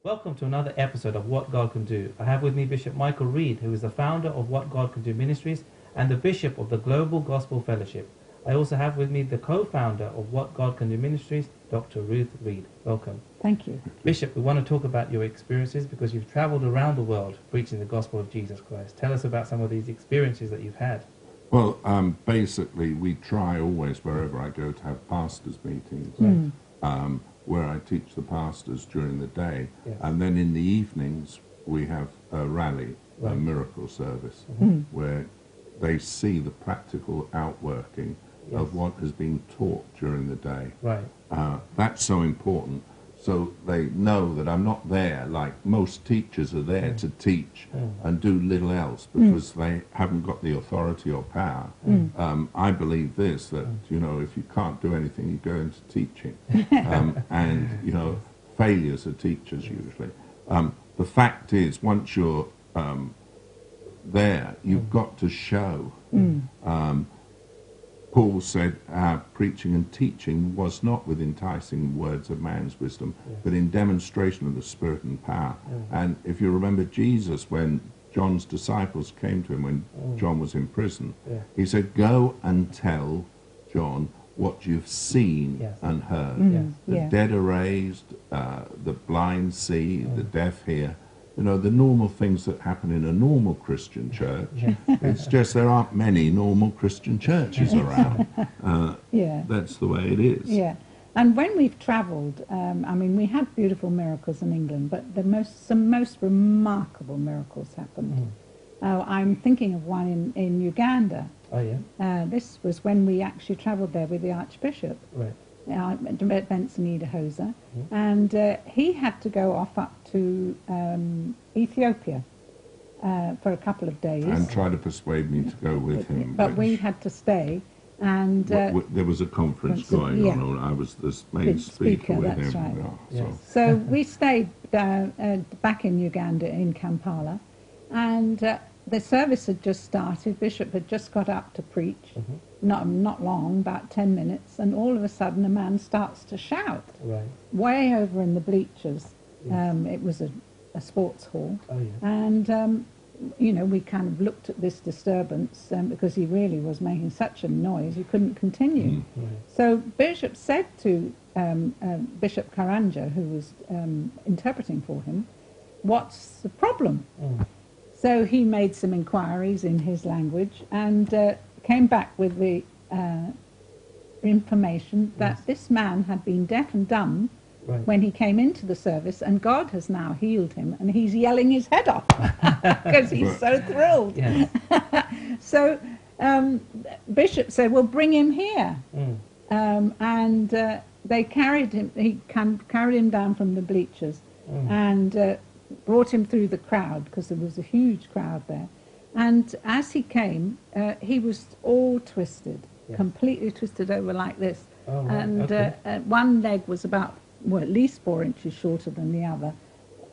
Welcome to another episode of What God Can Do. I have with me Bishop Michael Reid, who is the founder of What God Can Do Ministries and the Bishop of the Global Gospel Fellowship. I also have with me the co-founder of What God Can Do Ministries, Dr. Ruth Reid. Welcome. Thank you. Bishop, we want to talk about your experiences because you've traveled around the world preaching the gospel of Jesus Christ. Tell us about some of these experiences that you've had. Well, basically, we try always, wherever I go, to have pastors' meetings, where I teach the pastors during the day. Yes. And then in the evenings, we have a rally, a miracle service, where they see the practical outworking of what has been taught during the day. Right. That's so important. So they know that I'm not there like most teachers are there to teach and do little else because they haven't got the authority or power. I believe this, that, you know, if you can't do anything, you go into teaching. And, you know, failures are teachers usually. The fact is, once you're there, you've got to show. Paul said, preaching and teaching was not with enticing words of man's wisdom, but in demonstration of the Spirit and power. And if you remember Jesus, when John's disciples came to him when John was in prison, he said, go and tell John what you've seen and heard. The dead are raised, the blind see, the deaf hear. You know, the normal things that happen in a normal Christian church. It's just there aren't many normal Christian churches around. That's the way it is. Yeah. And when we've travelled, I mean, we had beautiful miracles in England, but some most remarkable miracles happened. I'm thinking of one in Uganda. Oh, yeah? This was when we actually travelled there with the Archbishop. Right. Benson Idahosa, and he had to go off up to Ethiopia for a couple of days. And try to persuade me to go with him. But we had to stay, and there was a conference going on, and I was the main speaker with that's him. Right. So we stayed back in Uganda, in Kampala, and the service had just started. Bishop had just got up to preach. Not long, about 10 minutes, and all of a sudden a man starts to shout way over in the bleachers. It was a sports hall. And you know, we kind of looked at this disturbance because he really was making such a noise you couldn't continue. So Bishop said to Bishop Karanja, who was interpreting for him, what's the problem? So he made some inquiries in his language and came back with the information that this man had been deaf and dumb when he came into the service, and God has now healed him, and he's yelling his head off because he's so thrilled. So Bishop said, well, bring him here. And they carried him, carried him down from the bleachers and brought him through the crowd, because there was a huge crowd there. And as he came, he was all twisted, completely twisted over like this. And one leg was about, well, at least 4 inches shorter than the other.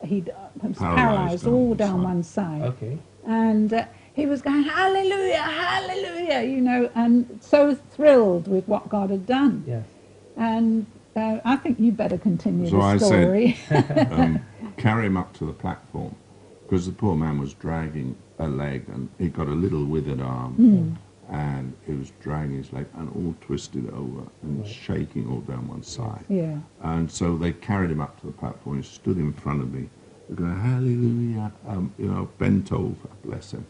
He was paralyzed all down one side. And he was going, hallelujah, hallelujah, you know, and so thrilled with what God had done. And I think you better continue the story. So I said, carry him up to the platform, because the poor man was dragging a leg, and he got a little withered arm, and he was dragging his leg and all twisted over and shaking all down one side. And so they carried him up to the platform. He stood in front of me, going, hallelujah, you know, bent over, bless him.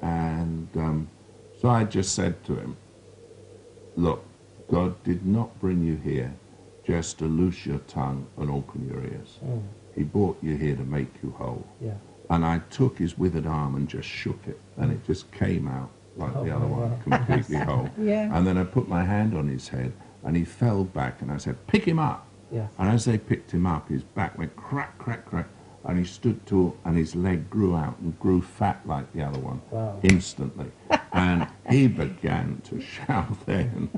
And so I just said to him, look, God did not bring you here just to loose your tongue and open your ears. He brought you here to make you whole. And I took his withered arm and just shook it, and it just came out like the other one, completely whole. And then I put my hand on his head, and he fell back, and I said, pick him up. And as they picked him up, his back went crack, crack, crack, and he stood tall, and his leg grew out and grew fat like the other one instantly. And he began to shout then.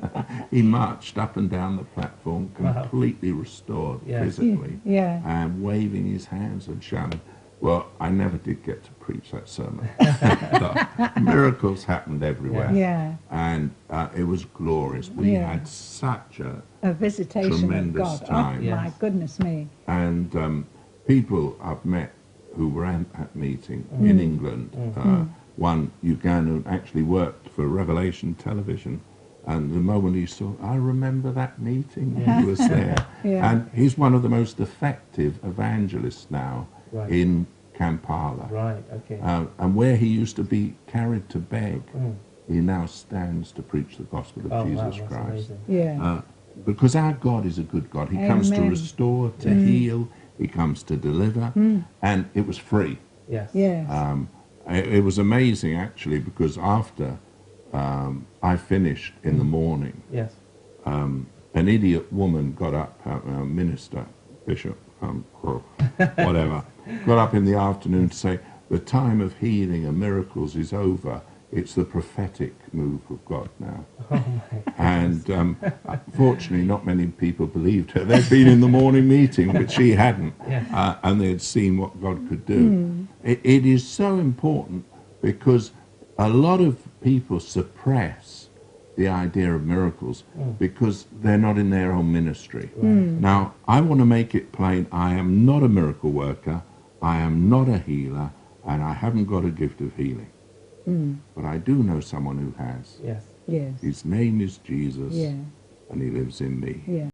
He marched up and down the platform, completely restored physically, and waving his hands and shouting. Well, I never did get to preach that sermon. Miracles happened everywhere. And it was glorious. We had such a visitation tremendous of God. time. Oh, my goodness me. And people I've met who were at that meeting in England. One Ugandan actually worked for Revelation Television, and the moment he saw, I remember that meeting, he was there. And he's one of the most effective evangelists now in Kampala. Right, okay. And where he used to be carried to beg, he now stands to preach the gospel of Jesus Christ. Because our God is a good God. He comes to restore, to heal, he comes to deliver, and it was free. Yes. It was amazing, actually, because after I finished in the morning, an idiot woman got up, minister, bishop, or whatever, got up in the afternoon to say, the time of healing and miracles is over. It's the prophetic move of God now. And fortunately, not many people believed her. They'd been in the morning meeting, but she hadn't. And they'd seen what God could do. It is so important because a lot of people suppress the idea of miracles because they're not in their own ministry. Now, I want to make it plain, I am not a miracle worker, I am not a healer, and I haven't got a gift of healing. But I do know someone who has. Yes. His name is Jesus, and he lives in me.